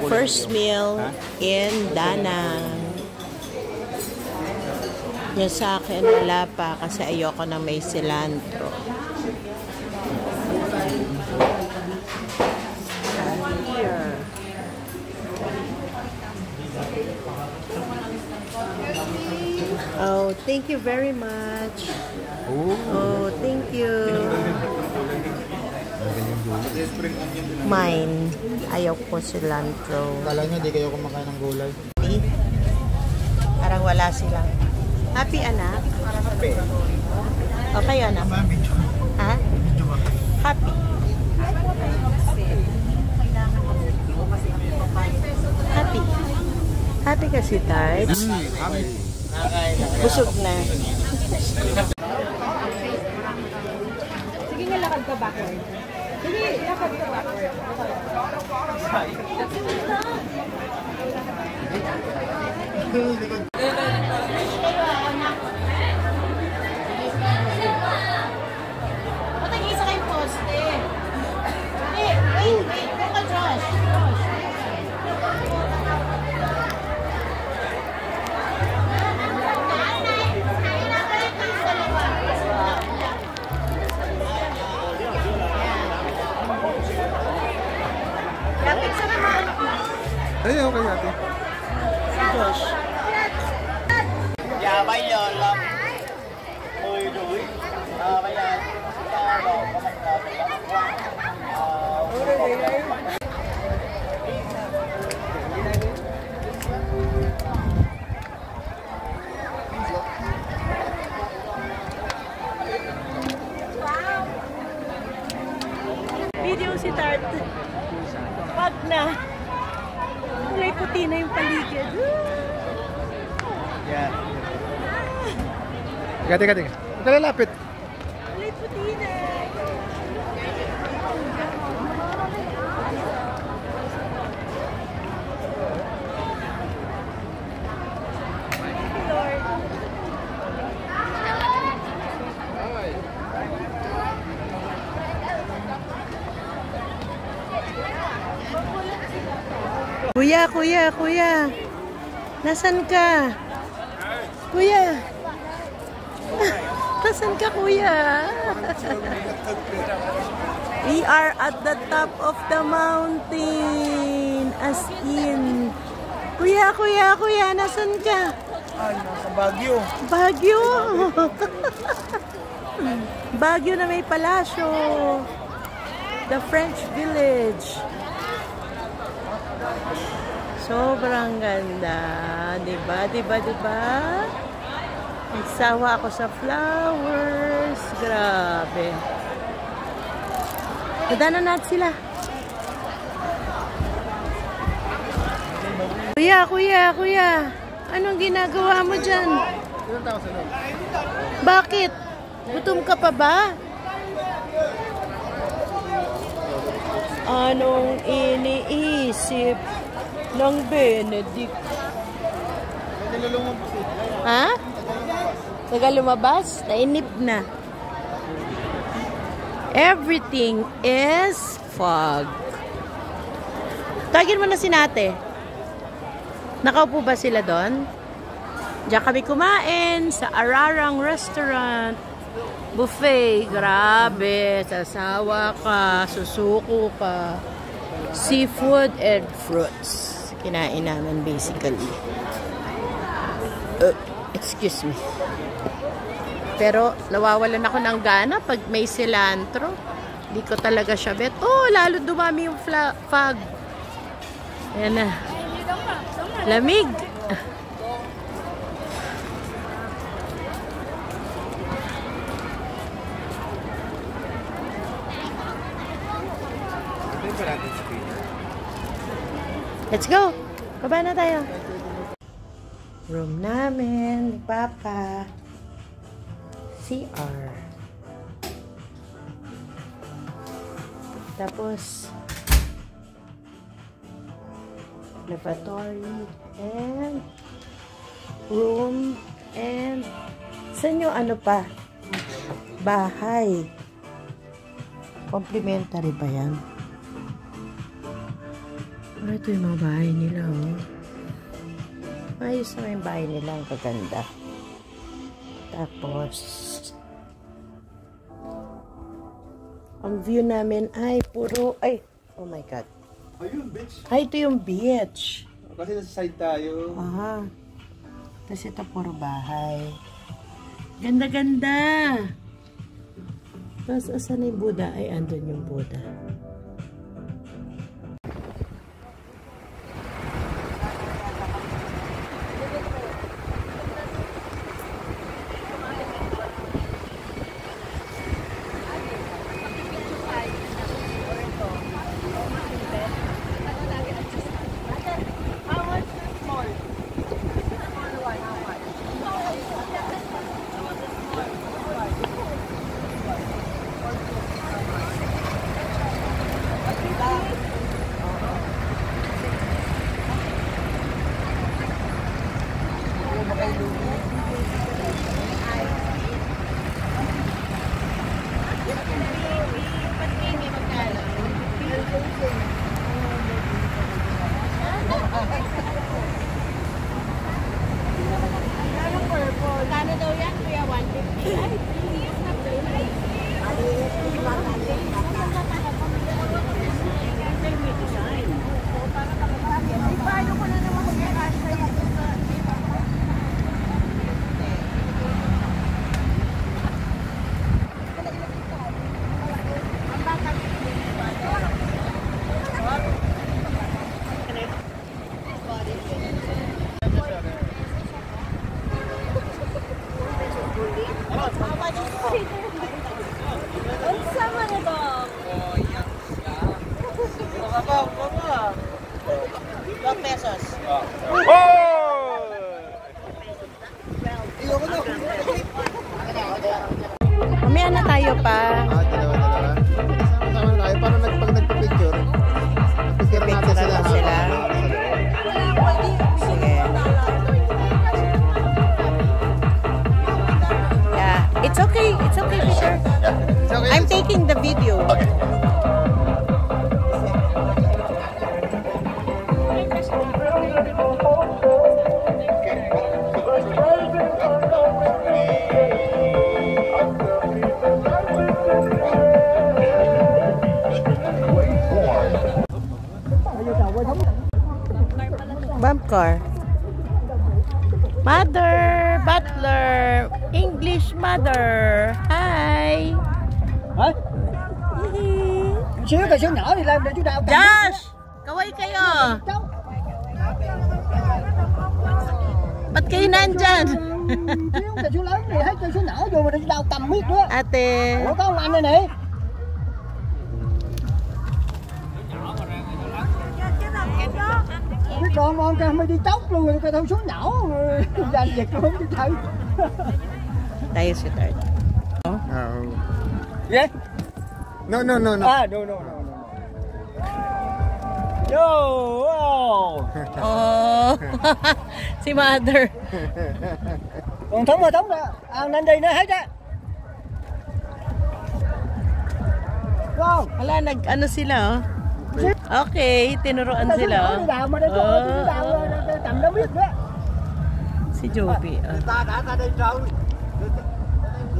First meal in Danang. Yung sa akin wala pa kasi ayoko na may cilantro. Here. Oh, thank you very much. Oh, thank you. Mine. Ayaw ko cilantro. Kala nyo, di kayo kumakain ng gulay. Parang wala silang. Happy, anak? Happy. Okay, anak? Ha? Happy. Happy. Happy kasi, Tart. Busog na. Sige nga, lakad ka backward. Sige, lakad ka backward. Patag-isa kayong poste. Wait. Look at Josh. Ay, okay ate. Si Josh. Dạ bây giờ là 10:30. Bây giờ chúng ta đổ có một Video si Tart. Wag na. Kulay puti na yung paligid. Yeah. Teka. Nalalapit. Kulay puti na. Kuya. Nasaan ka? Kuya. Nasaan ka, kuya? We are at the top of the mountain. As in. Kuya. Nasaan ka? Ay, nasa Baguio. Baguio. Baguio na may palasyo. The French Village. Sobrang ganda. Diba? Nagsawa ako sa flowers. Grabe. Nadanan natin sila. Kuya. Anong ginagawa mo dyan? Bakit? Gutom ka pa ba? Anong iniisip ng Benedict? Ha? Taga lumabas? Nainip na. Everything is fog. Tagin mo na si Nate. Nakaupo ba sila doon? Diyan kami kumain sa Ararang Restaurant. Buffet. Grabe. Sasawa ka. Susuko ka. Seafood and fruits. Kinain namin basically. Excuse me. Pero nawawalan ako ng gana pag may cilantro. Hindi ko talaga siya bet. Oh, lalo dumami yung fog. Ayan na. Lamig. Let's go. Baba na tayo. Room namin, Papa. CR. Tapos lavatory and room and saan yung ano pa? Bahay. Complimentary ba yan? Ito yung mga bahay nila, oh. Ayos na yung bahay nila. Ang kaganda. Tapos, ang view namin ay puro, ay, oh my God. Ayun, bitch. Ay, ito yung beach. Kasi nasa side tayo. Aha. Tapos ito puro bahay. Ganda-ganda. Tapos asan yung Buddha? Ay, andun yung Buddha. Kano daw yan? Kuya, 2 pesos. Mamaya na tayo pa. Dalawa. Sama na tayo. Paano pag nagpa-picture? Picture natin sila. Sige. Yeah. It's okay. It's okay, Peter. It's okay. I'm taking the video. Okay. Bump car. Mother, butler, English mother. Hi. Hả? Xíu cái xíu nhỏ thì lên để chú Đào cầm. Josh, kaway kayo. Ba't kayo nandyan? Xíu cái xíu lớn thì thấy cái xíu nhỏ vô mà để chú Đào cầm miết nữa. Ate. Ủa có ông anh đây nè. Biết con con cái mới đi chốc luôn rồi cái thằng số nhỏ giành giật luôn chứ thầy. Tayo si Tart. Yeah? No. Ah, no. Yo! Wow. Oh. Si mother. Còn thống rồi. À, nên đi nữa hết á. Wow. Wala, ano sila, oh. Okay, tinuruan sila, oh. Cầm nó biết đó. Si Joby, oh. Ta đi rồi.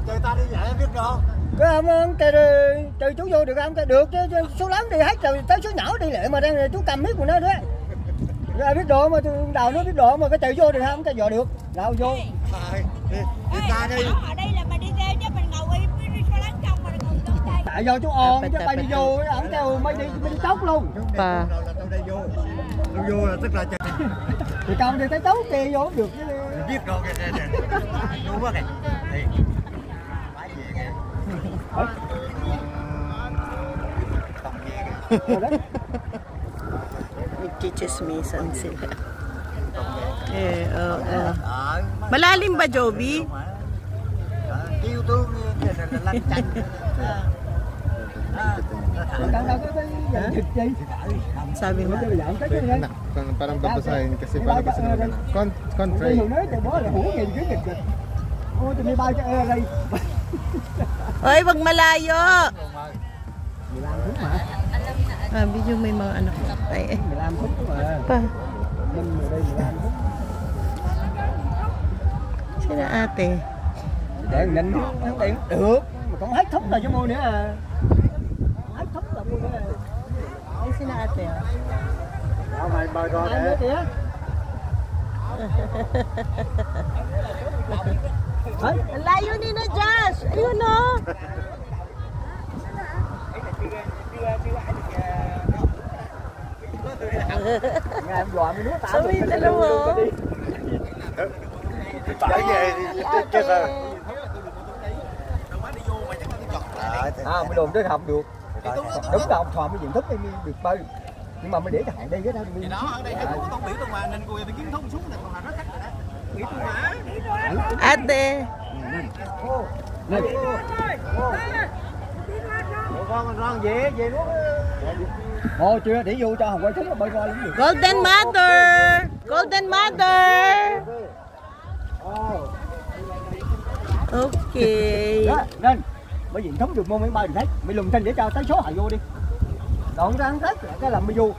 Người ta đi dạy biết đâu. Cái ông từ chú vô được không? Được chứ số lớn đi hết rồi tới số nhỏ đi lại mà đang chú cầm miết của nó đó. Rồi biết độ mà Đào nó biết độ mà cái từ vô được không? Cái dò được. Đào vô. Đi ta đi. Ở đây là mình đi theo chứ mình ngồi đi số lớn trong mà ngồi trong đây. Tại do chú on chứ bay đi vô ổng kêu mới đi tốc luôn. Pa. Tôi vô là tức là Thì con đi tới tốc kia vô không được chứ. biết rồi kìa. Đúng quá kìa. Nagchichismisan sila. Malalim ba, Joby? Kêu tôi là lăn chanh. Sabi mo? Parang babasahin kasi paano kasi naman. Contray. Hoy, wag malayo. Video may mga anak ko. Ay, 15 phút mà. pa. Mình ở đây 15 phút. Sina ate? Để nhanh thắng điện được. Mà còn hết thúc rồi cho mua nữa à. Hết thúc rồi mua nữa. Ay, sina ate? Đó, mày bơi rồi Ai nữa đấy. kìa. Đấy. Ang layo ni na, Josh! Ayun o! Nghe em dọa mấy đứa tao. Sabi dalawa. Tải về thì chết rồi. À, mới đồn tới học được. Đúng là ông Thọ mới diện thức em được bơi. Nhưng mà mới để hạn đây cái đó. Thì đó, ở đây hay có con biểu tôi mà nên cô phải kiếm thông xuống là còn nó cắt rồi đó. Biểu tôi mà. Ate! Con về nuốt. Ồ chưa, để vô cho Hồng quay thức là bơi qua luôn được. Golden Mother! Golden Mother! Okay. Đó, nên bởi vì thống được môn mấy bay thấy mày lùm thanh để cho tới số họ vô đi. Đoạn ra ăn tết cái làm mới vô.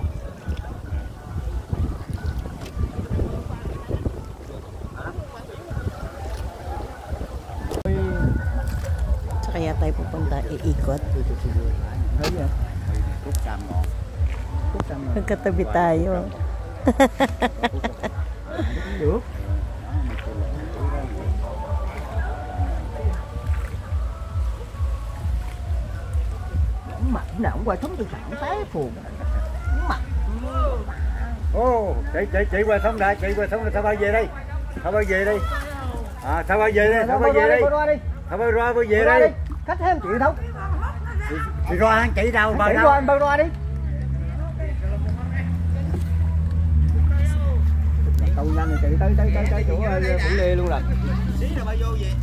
Sa kaya tayo pupunta, iikot. Thấy chưa? Cúc cam ngọt. Cúc trăm rồi. Magkatabi tayo. Được. Mặt nào cũng qua thống tôi sẵn té phù. Mặt. Ô, chị qua sống đã, chị qua sống là sao bao về đây? Sao bao về đây? À, sao bao về đây? Sao bao về đây? Sao bao ra bao về đây? Cách thêm chị đâu? Thì ra anh chị đâu bao Chị đâu? qua anh bao ra đi. Tàu nhanh rồi chị tới chỗ Phủ Lê luôn rồi. Xí rồi bao vô vậy?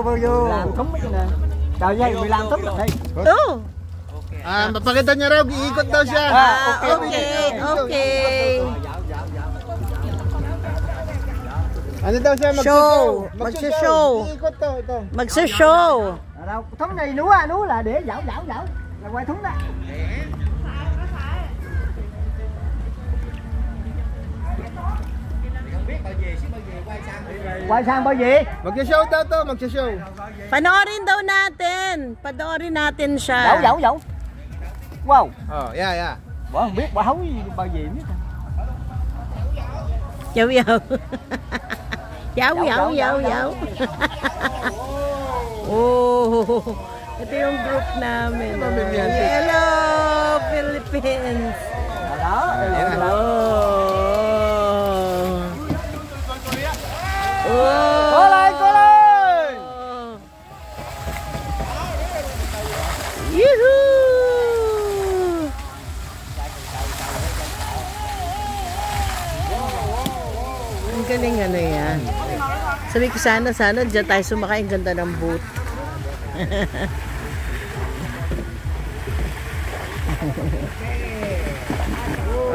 Bao vô. Làm không mấy cái nè. Trời ơi, 15 phút rồi đây. Oh! À, mapakita niya raw, iikot daw siya. Okay, okay. Ano daw siya? Show. Magsishow. Iikot to, ito. Magsa-show. Ở đâu? Thống này núa là để dạo. Là quay thúng đó. Quay sang bao gì? Magsishow daw to, magsishow. Panoorin daw natin. Panoorin natin siya. Dẫu. Wow. Oh, yeah. Bỏ không biết, bỏ hấu bao gì biết. Yaw. Oh, ito yung group namin. Hello, Philippines. Đó. Cố lên. Yuhu! Ang galing ano yan. Sabi ko sana dyan tayo sumakay. Ang ganda ng boot.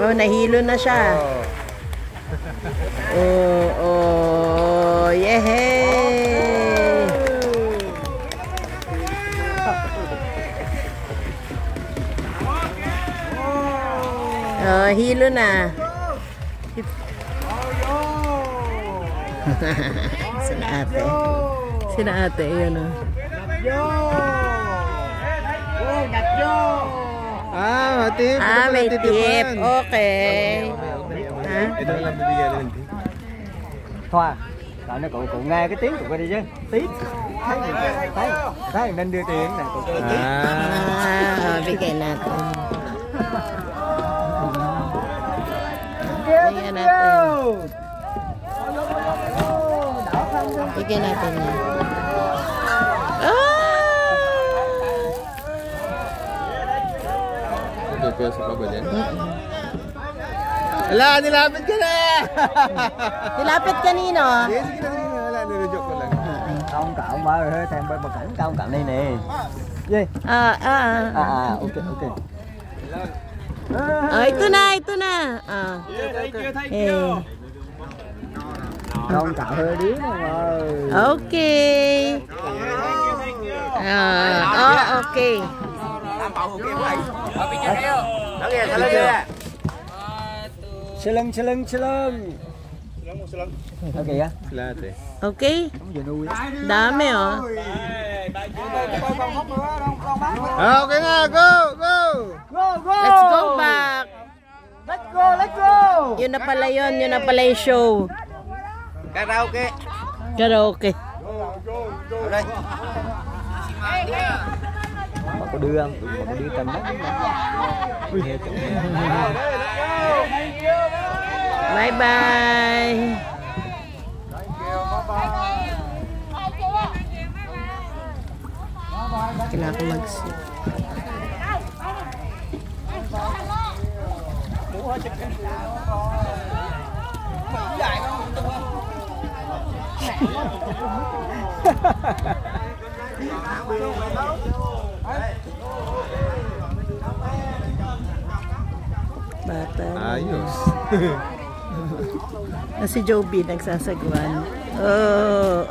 Oh, nahilo na siya. Oh, yehey! Oh, hilo na. Sina ate, yun o. Ah, tip. May tip. Okay. Ha? Ito lang bibigyan ng tip. Thoa. Rồi nó cụ nghe cái tiếng của cô đi chứ. Tiếp. Thấy nên đưa tiền này cụ kêu tiếp. Bigay natin. Bigyan natin. Bigyan natin yan. Ito peso pa ba yan? Wala, nilapit ka na! Nilapit kanino? Sige na. Wala, nirejoke ko lang. Ông cậu mà ơi, thèm bên bờ cảnh ông cậu đây nè. Gì? Ok. Ito na. Ông cậu hơi điếc rồi. Okay. Okay. Silang. Okay ya. Okay? Dami oh. Okay na, go! Let's go back. Let's go. Yun na pala yung show. Karaoke. Karaoke. Đây. Có đưa không? Có đưa tầm đó. Bye bye. Kailangan ko mag-sit. Bata. Ayos. Na si Joby nagsasagwan. Oh.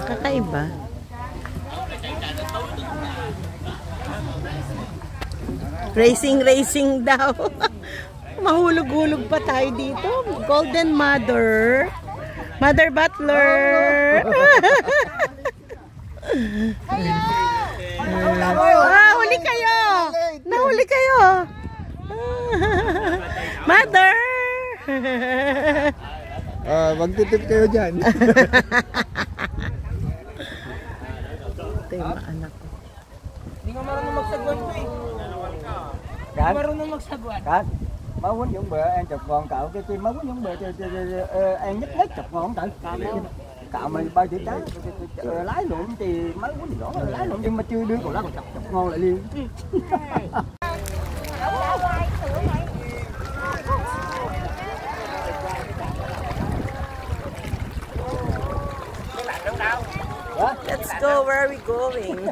Kakaiba. Racing daw. Mahulog-hulog pa tayo dito. Golden Mother. Mother Butler. Huli kayo. Nahuli kayo. Mother. Magtitip kayo dyan. Ito yung mga anak ko. Hindi nga marunong magsagwan ko eh. Marunong magsagwan. Cát. Má quýnh Dũng bự ăn chụp con cậu cái chim má quýnh Dũng bự ăn nhất hết chụp con tự cậu mình bao chữ trái lái lụm thì má quýnh rõ lái lụm nhưng mà chưa đưa còn lá còn chụp ngon lại liền. Let's go. Where are we going?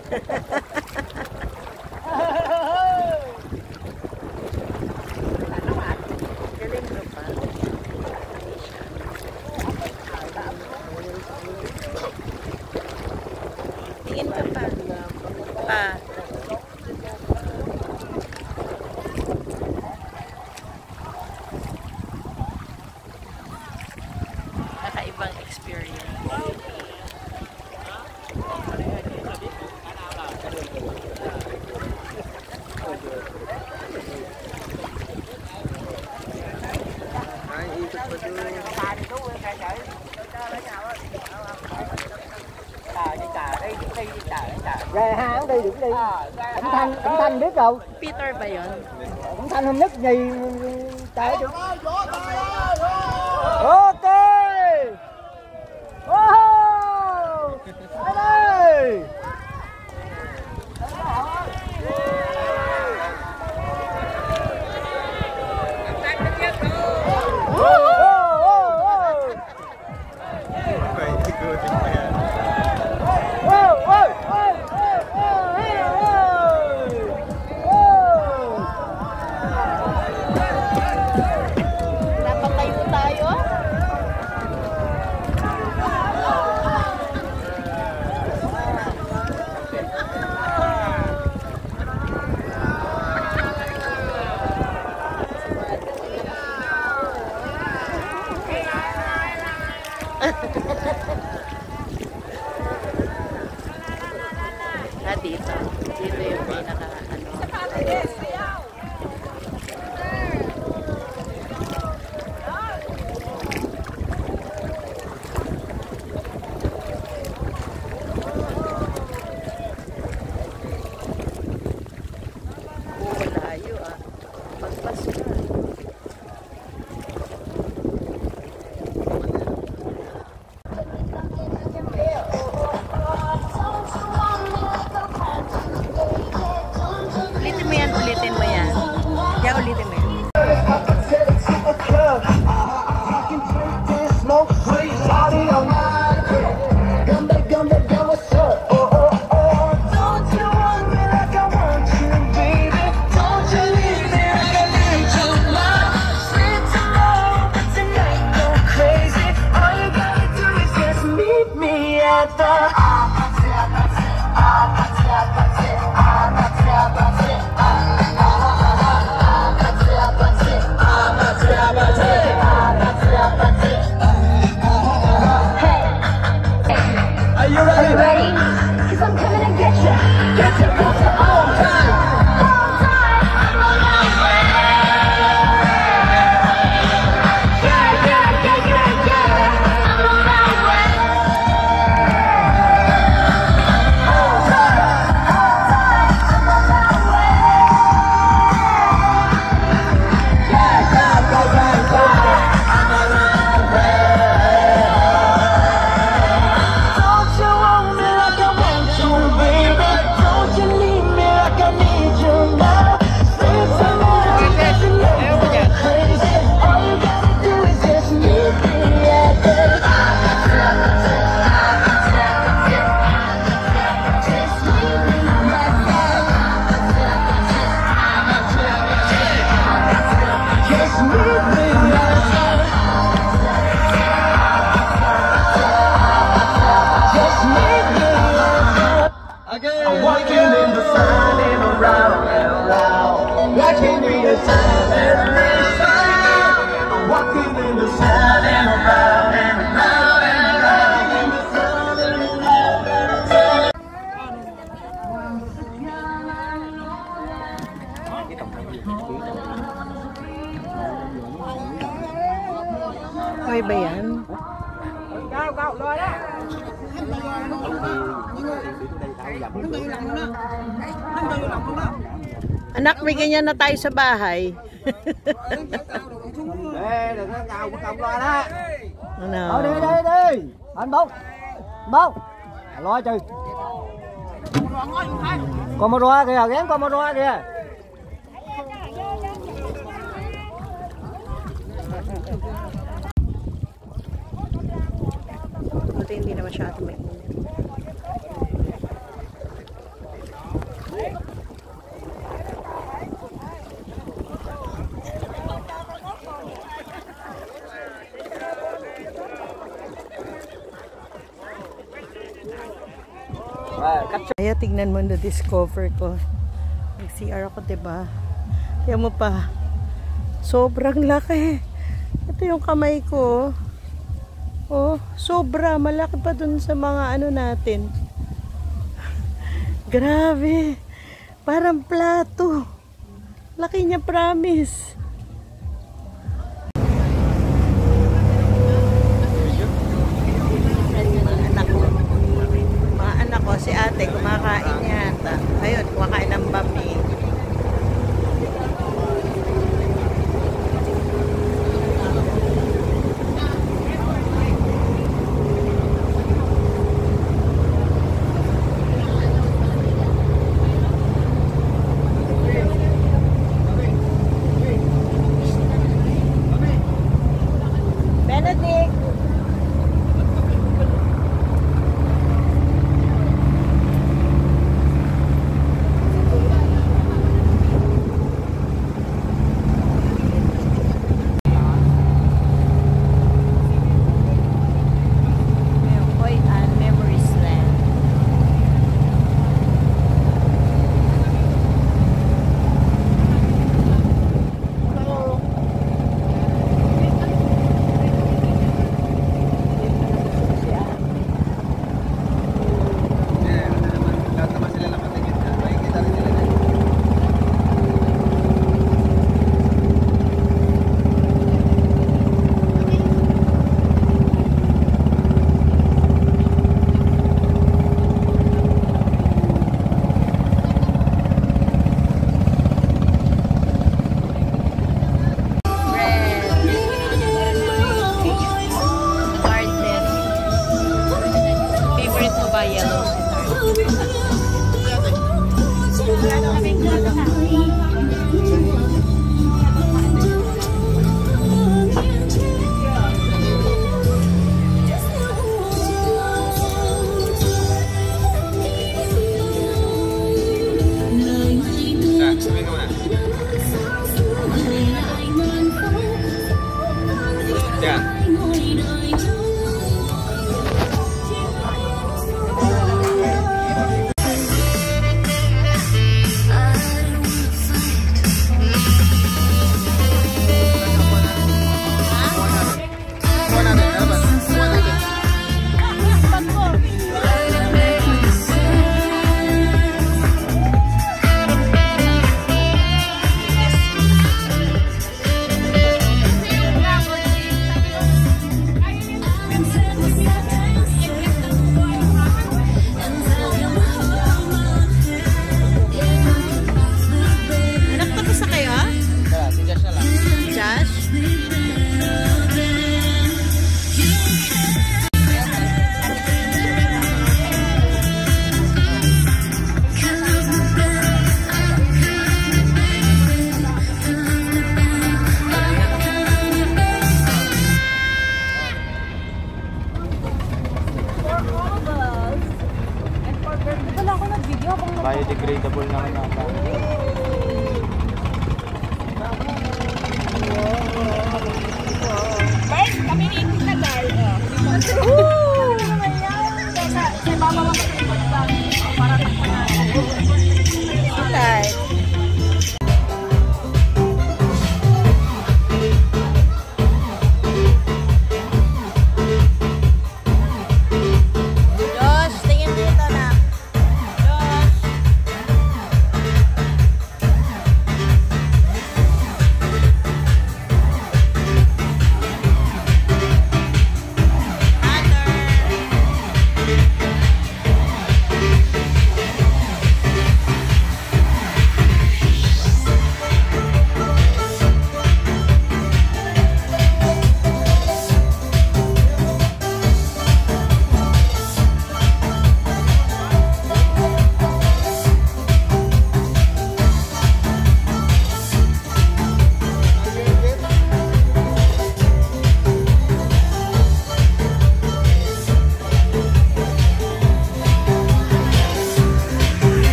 Tingin ka pa. Nakaibang experience. Gà hang đi đừng đi. Cẩm Thanh biết đâu. Peter ba yun? Cẩm Thanh không nhất gì chạy được. Ok. Wow. Đây. Dito yung pinaka malayo Pagpas na. I'm walking in the sun and around and around. I can be the sun and around. I'm walking in the sun and around and around and around. In the sun and around and around. Okay ba yan? Anak, may ganyan na tayo sa bahay. Đừng có cào của công lo đó. Ano? Thôi đi đi đi. Anh bông. Bông. Lo chứ. Con mô roa kìa, ghém con mô roa kìa. Buti hindi na masyado may init. Kaya tignan mo na discover ko. Nag-CR ako, diba? Kaya mo pa. Sobrang laki. Ito yung kamay ko. Oh, sobra. Malaki pa dun sa mga ano natin. Grabe. Parang plato. Laki niya, promise. Si ate kumakain yata. Ayun, kumakain ng bami. Benedict!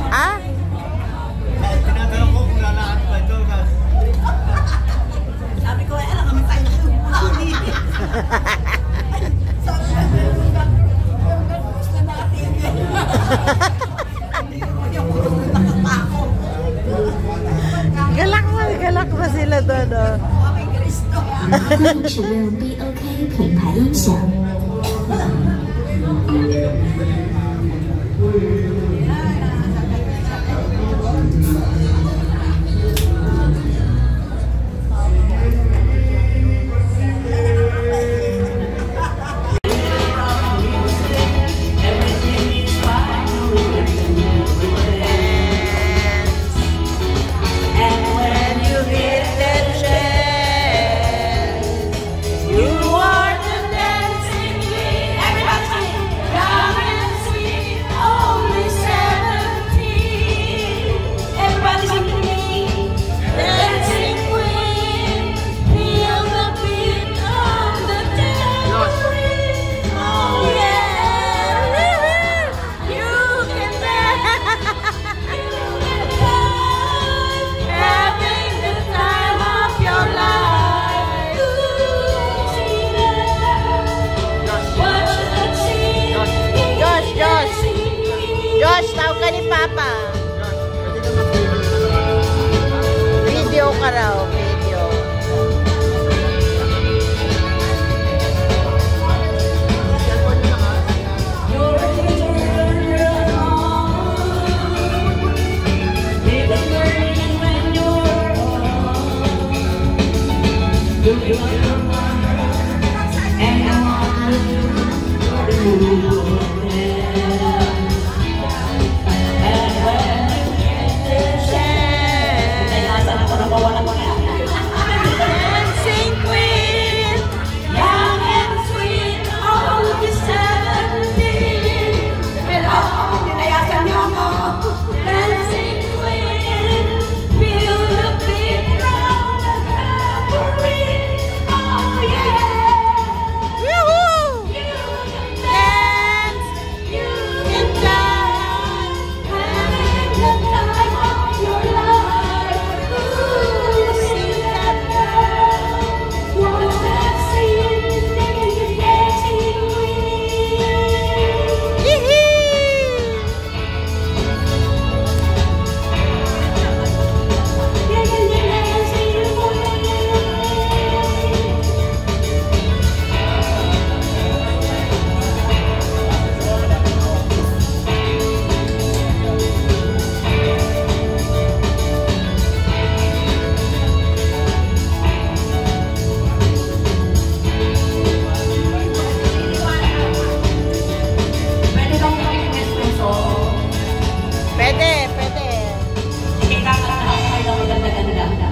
Ah? Tinatanong ko kung lalaan pa ito. Sabi ko, alam kami tayo na kayo. Galak pa sila doon, oh. 控制任务 BOK 品牌音响。 Josh, tawag ka ni Papa. Video ka raw, video. Dancing queen, young and sweet, only 17. Pero, tinayasan niyo ako. Dancing queen, feel the beat round the tambourine. Oh yeah! Woohoo! You can dance, you can dance, having the time of your life. Ooh, see that girl, what's that scene? Dancing queen. Pwede bang maging espresso? Pwede, pwede. Sige, kakatahan kayo ng maganda-ganda.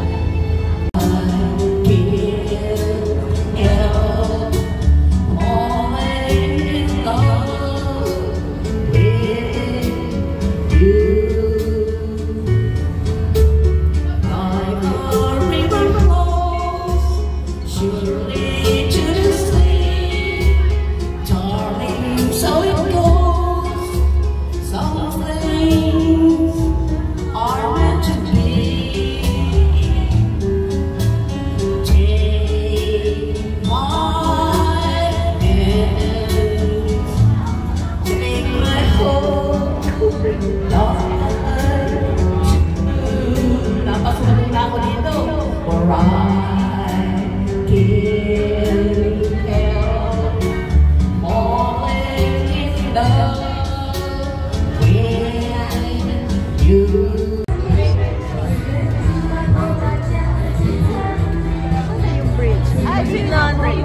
So it goes. Some things are meant to be. Take my hand, take my hope, napasunog na ako dito. For I can't help falling in love with you. Ay, si Nanay.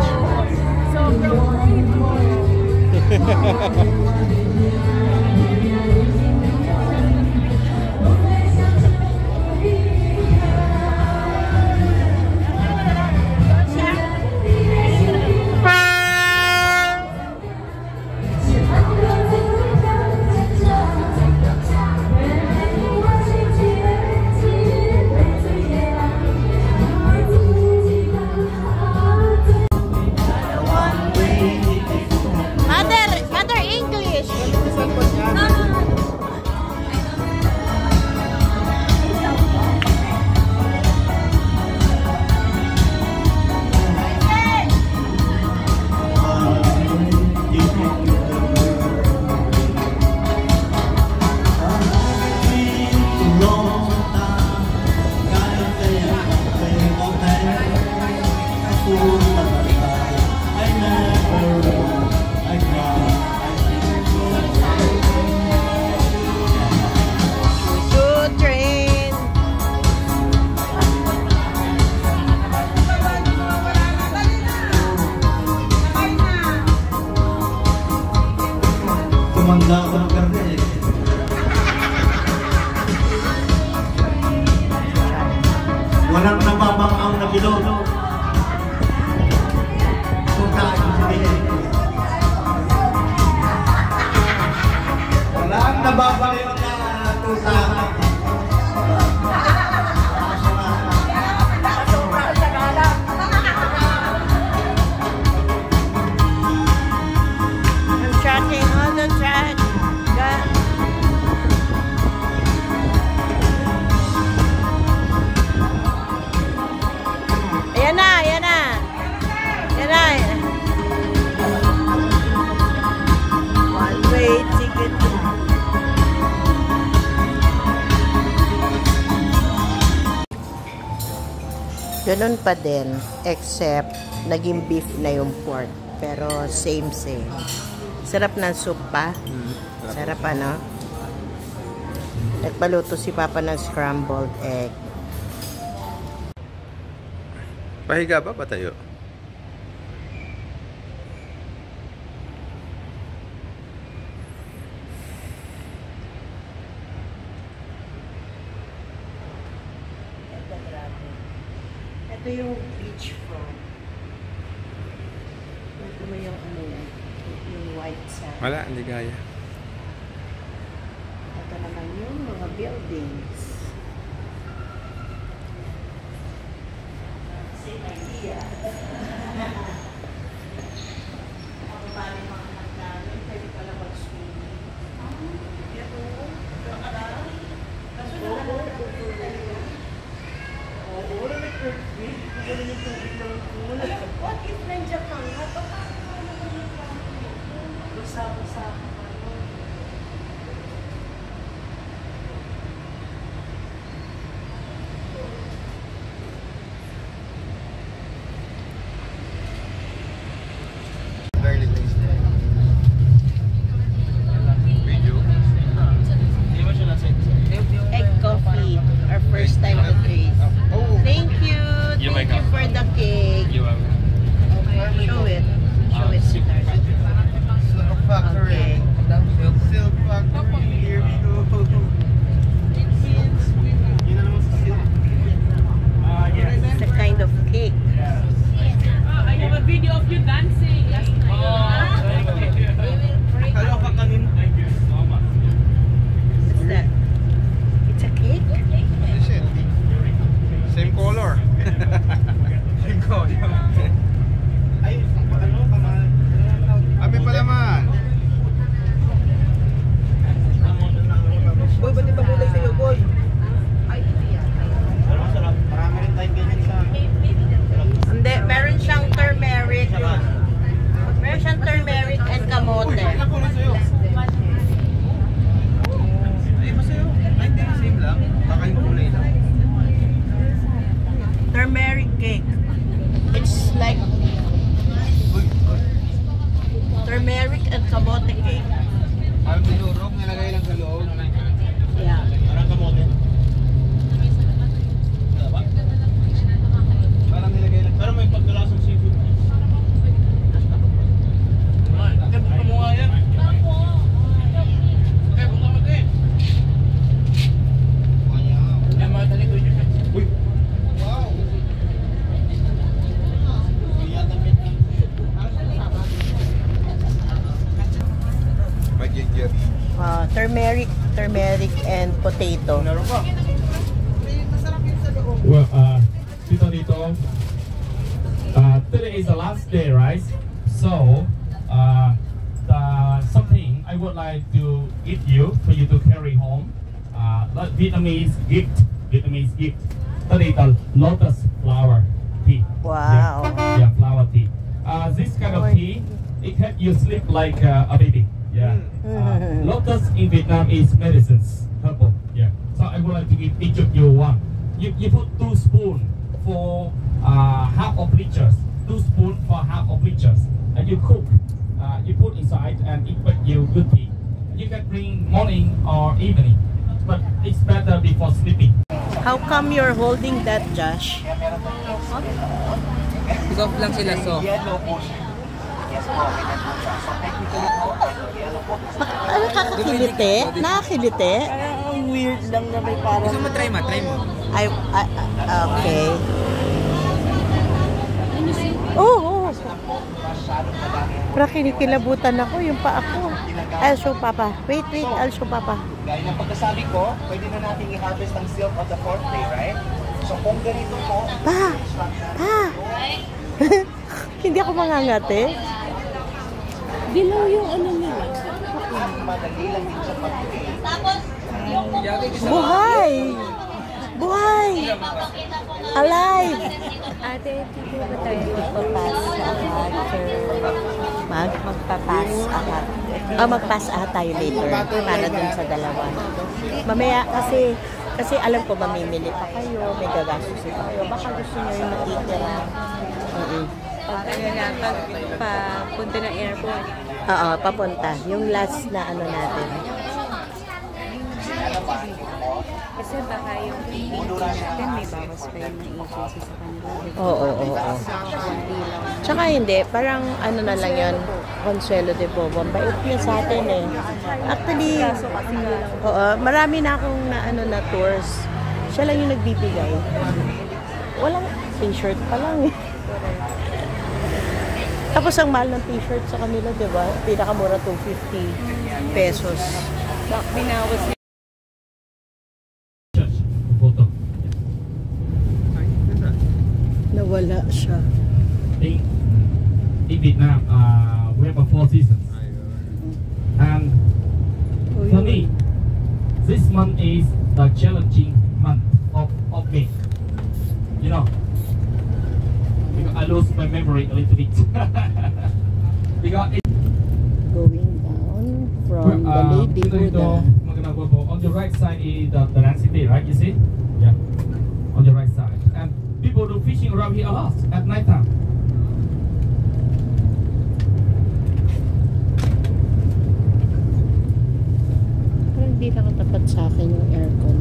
I'm tracking on the track. Ayan na, ayan na. Ayan na. One way ticket. Ganun pa din, except naging beef na yung pork. Pero same. Sarap ng soup pa. Sarap ano? Nagpaluto si Papa ng scrambled egg. Pahiga ba? Patayo? Ito yung beach front. Ito mo yung ano yan. Yung white sand. Wala, hindi gaya. Ito naman yung mga buildings. Same idea. Ako ba yung mga anak namin, pwede pala mag-swimming. Ito, what if nandiyan ka nga? Basa-basa ka pa. Egg coffee, our first time to taste. Thank you. Thank you for the cake. Okay, show it. Show it. Silk Factory. Okay. Silk Factory. Here we go. Yun na naman sa silk. It's a kind of cake. I have a video of you dancing last night. Hello ka kanin. What's that? It's a cake? Same color. Same color. Ay, ano ka man? Abi pa naman. Boy, ba't di ba kulay sa'yo, boy? Sarap. Marami rin tayong ganyan sa... Hindi, meron siyang turmeric. Meron siyang turmeric and kamote. Ano kulay sa'yo? Ay, ba sa'yo? Ay, hindi. Same lang. Baka yung kulay lang. Turmeric cake. It's like turmeric and kamote cake. Parang binurog, nalagay lang sa loob. Yeah. Parang kamote. Parang nilagay lang. Parang may pagkalasang seafood. Ganda mo nga yan. Okay, buka mo din. Yan mga talikod yun. Uy! Wow! Magigir. Turmeric and potato. Well, Tito, today is the last day, right? So, something I would like to give you for you to carry home. Vietnamese gift. Today the lotus flower tea. Wow. Yeah, flower tea. This kind of tea, it helps you sleep like a baby. Yeah. Lotus in Vietnam is medicines, herbal. Yeah. So I would like to give each of you one. You put 2 spoons for half of liters. 2 spoons for half of liters. And you cook. You put inside and it makes you good tea. You can drink morning or evening, but it's better before sleeping. How come you're holding that, Josh? Soft lang sila, so. Ano nakakilite? Nakakilite? Ang weird lang na may parang... Gusto mo try mo? Try mo. Okay. Oo. Pero kinikilabutan ako, yung pa ako. I'll show Papa. Wait, I'll show Papa. Gaya ng pagkasabi ko, pwede na natin i-harvest ang silk of the 4th day, right? So kung ganito po, Pa! Hindi ako mangangate. Dilaw yung ano nila. madali lang din sa pag-pay. Buhay! Buhay! Alive! Ate, hindi ba tayo magpapas agad? Magpapas agad. Magpass tayo later para dun sa dalawa. Mamaya kasi alam ko mamimili pa kayo, may gagastusin pa kayo. Baka gusto nyo yung matitira. Papunta ng airport. Oo, papunta. Yung last na ano natin. Kasi baka yung agency natin, may bawas pa yung agency sa kanila. Oo. Tsaka hindi, parang ano na lang yan, Consuelo de Bobo. Bait niya sa atin eh. Actually, marami na akong na tours. Siya lang yung nagbibigay. Walang t-shirt pa lang eh. Tapos ang mahal ng t-shirt sa kanila, di ba? Pinakamura 250 pesos. Binawas niya. Photo. Nawala siya. In Vietnam, we have 4 seasons. And for me, this month is the challenging month of me. You know, because I lose my memory a little bit. Because Going down from the Lady Buddha. On the right side is the land city, right? You see? Yeah. On the right side. And people do fishing around here a lot at night time. Parang hindi nakatapat sa akin yung aircon.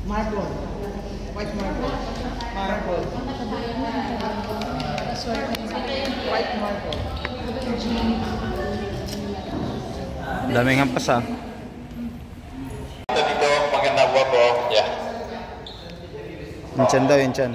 Marble. White marble. Marble. White marble. Daming hampas ah. Dito, maganda po. Yeah. Yung tiyan daw, yung tiyan.